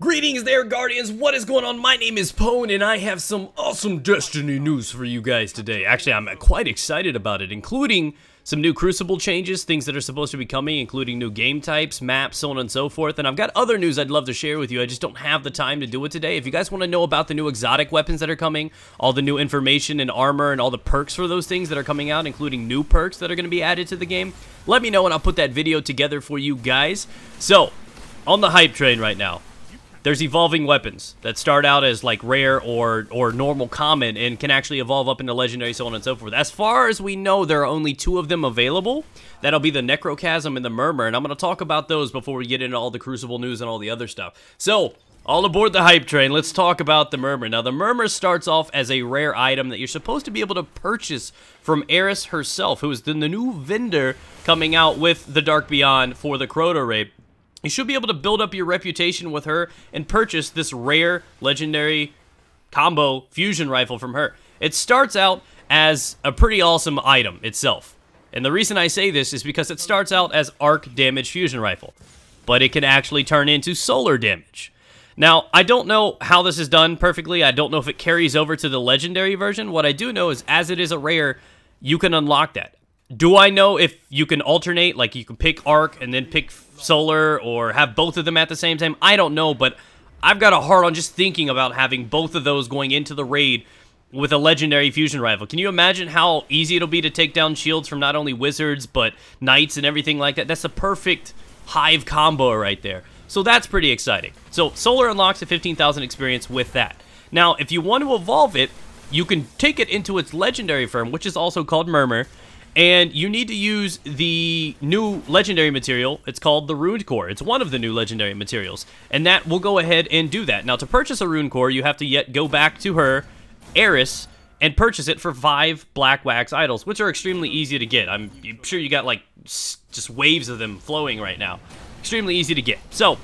Greetings there, Guardians! What is going on? My name is Pone, and I have some awesome Destiny news for you guys today. Actually, I'm quite excited about it, including some new Crucible changes, things that are supposed to be coming, including new game types, maps, so on and so forth. And I've got other news I'd love to share with you. I just don't have the time to do it today. If you guys want to know about the new exotic weapons that are coming, all the new information and armor and all the perks for those things that are coming out, including new perks that are going to be added to the game, let me know and I'll put that video together for you guys. So, on the hype train right now, there's evolving weapons that start out as like rare or normal common and can actually evolve up into legendary, so on and so forth. As far as we know, there are only 2 of them available. That'll be the Necrochasm and the Murmur, and I'm going to talk about those before we get into all the Crucible news and all the other stuff. So, all aboard the hype train, let's talk about the Murmur. Now, the Murmur starts off as a rare item that you're supposed to be able to purchase from Eris herself, who is the new vendor coming out with the Dark Beyond for the Crota raid. You should be able to build up your reputation with her and purchase this rare, legendary combo fusion rifle from her. It starts out as a pretty awesome item itself. And the reason I say this is because it starts out as arc damage fusion rifle, but it can actually turn into solar damage. Now, I don't know how this is done perfectly. I don't know if it carries over to the legendary version. What I do know is, as it is a rare, you can unlock that. Do I know if you can alternate, like you can pick arc and then pick solar, or have both of them at the same time? I don't know, but I've got a heart on just thinking about having both of those going into the raid with a legendary fusion rifle. Can you imagine how easy it'll be to take down shields from not only wizards, but knights and everything like that? That's a perfect hive combo right there. So that's pretty exciting. So solar unlocks a 15,000 experience with that. Now, if you want to evolve it, you can take it into its legendary form, which is also called Murmur. And you need to use the new legendary material. It's called the Rune Core. It's one of the new legendary materials. And that will go ahead and do that. Now, to purchase a Rune Core, you have to yet go back to her, Eris, and purchase it for 5 black wax idols, which are extremely easy to get. I'm sure you got, like, just waves of them flowing right now. Extremely easy to get. So,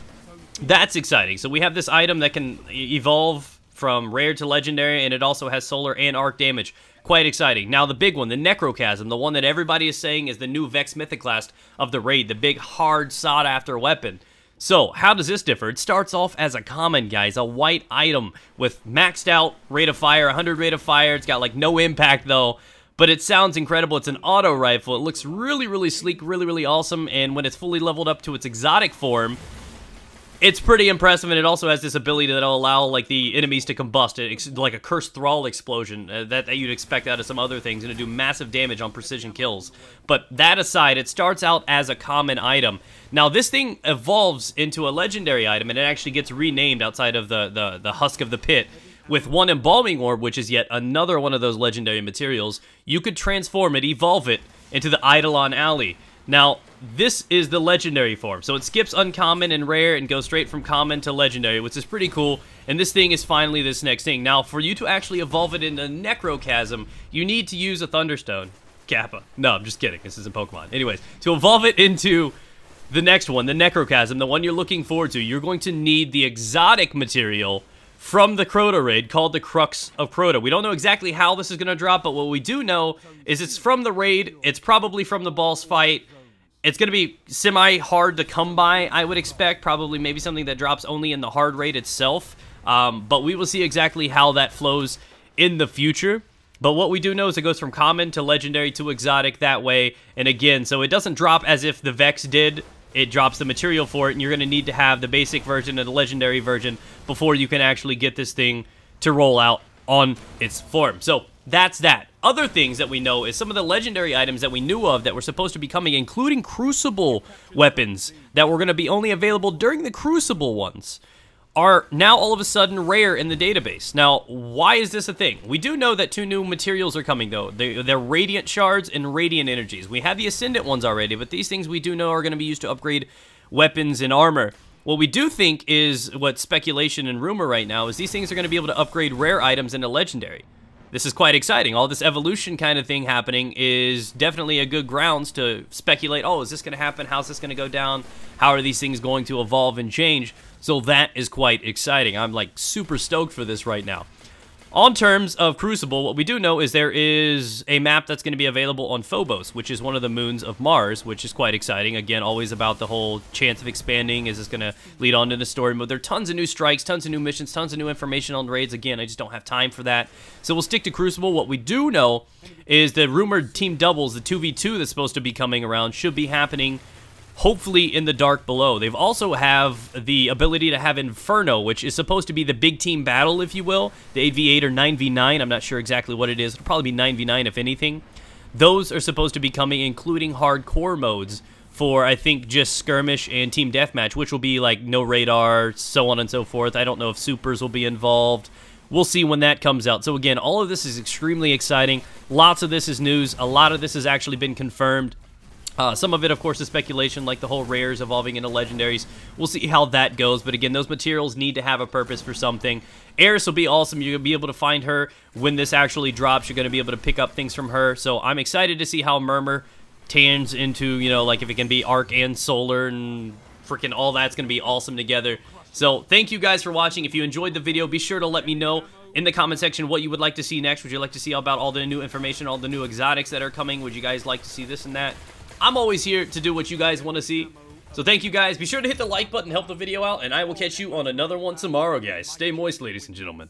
that's exciting. So, we have this item that can evolve from rare to legendary, and it also has solar and arc damage. Quite exciting. Now, the big one, the Necrochasm, the one that everybody is saying is the new Vex Mythoclast of the raid, the big, hard, sought-after weapon. So, how does this differ? It starts off as a common, guys, a white item with maxed out rate of fire, 100 rate of fire. It's got, like, no impact, though, but it sounds incredible. It's an auto rifle. It looks really, really sleek, really, really awesome, and when it's fully leveled up to its exotic form, it's pretty impressive, and it also has this ability that'll allow, like, the enemies to combust. It's like a Cursed Thrall explosion that you'd expect out of some other things, and to do massive damage on precision kills. But that aside, it starts out as a common item. Now, this thing evolves into a legendary item, and it actually gets renamed outside of the Husk of the Pit. With one Embalming Orb, which is yet another one of those legendary materials, you could transform it, evolve it, into the Eidolon Alley. Now, this is the legendary form, so it skips uncommon and rare and goes straight from common to legendary, which is pretty cool, and this thing is finally this next thing. Now, for you to actually evolve it into Necrochasm, you need to use a Thunderstone. Kappa. No, I'm just kidding. This isn't Pokemon. Anyways, to evolve it into the next one, the Necrochasm, the one you're looking forward to, you're going to need the exotic material from the Crota raid called the Crux of Crota. We don't know exactly how this is going to drop, but what we do know is it's from the raid. It's probably from the boss fight. It's going to be semi-hard to come by, I would expect. Probably maybe something that drops only in the hard raid itself. But we will see exactly how that flows in the future. But what we do know is it goes from common to legendary to exotic that way. And again, so it doesn't drop as if the Vex did. It drops the material for it, and you're going to need to have the basic version and the legendary version before you can actually get this thing to roll out on its form. So that's that. Other things that we know is some of the legendary items that we knew of that were supposed to be coming, including Crucible weapons that were going to be only available during the Crucible ones, are now all of a sudden rare in the database. Now, why is this a thing? We do know that 2 new materials are coming, though. They're Radiant Shards and Radiant Energies. We have the Ascendant ones already, but these things we do know are going to be used to upgrade weapons and armor. What we do think is, what speculation and rumor right now, is these things are going to be able to upgrade rare items into legendary. This is quite exciting. All this evolution kind of thing happening is definitely a good grounds to speculate, oh, is this going to happen? How's this going to go down? How are these things going to evolve and change? So that is quite exciting. I'm like super stoked for this right now. On terms of Crucible, what we do know is there is a map that's going to be available on Phobos, which is one of the moons of Mars, which is quite exciting. Again, always about the whole chance of expanding. Is this going to lead on into story mode? There are tons of new strikes, tons of new missions, tons of new information on raids. Again, I just don't have time for that. So we'll stick to Crucible. What we do know is the rumored team doubles, the 2v2 that's supposed to be coming around, should be happening hopefully in the dark below. They've also have the ability to have Inferno, which is supposed to be the big team battle, if you will. The 8v8 or 9v9, I'm not sure exactly what it is. It'll probably be 9v9 if anything. Those are supposed to be coming, including hardcore modes for, I think, just skirmish and team deathmatch, which will be like no radar, so on and so forth. I don't know if supers will be involved. We'll see when that comes out. So again, all of this is extremely exciting. Lots of this is news. A lot of this has actually been confirmed. Some of it, of course, is speculation, like the whole rares evolving into legendaries. We'll see how that goes, but again, those materials need to have a purpose for something. Eris will be awesome. You're going to be able to find her when this actually drops. You're going to be able to pick up things from her, so I'm excited to see how Murmur turns into, you know, like if it can be Arc and Solar and freaking all that's going to be awesome together. So thank you guys for watching. If you enjoyed the video, be sure to let me know in the comment section what you would like to see next. Would you like to see about all the new information, all the new exotics that are coming? Would you guys like to see this and that? I'm always here to do what you guys want to see. So thank you guys. Be sure to hit the like button, help the video out, and I will catch you on another one tomorrow, guys. Stay moist, ladies and gentlemen.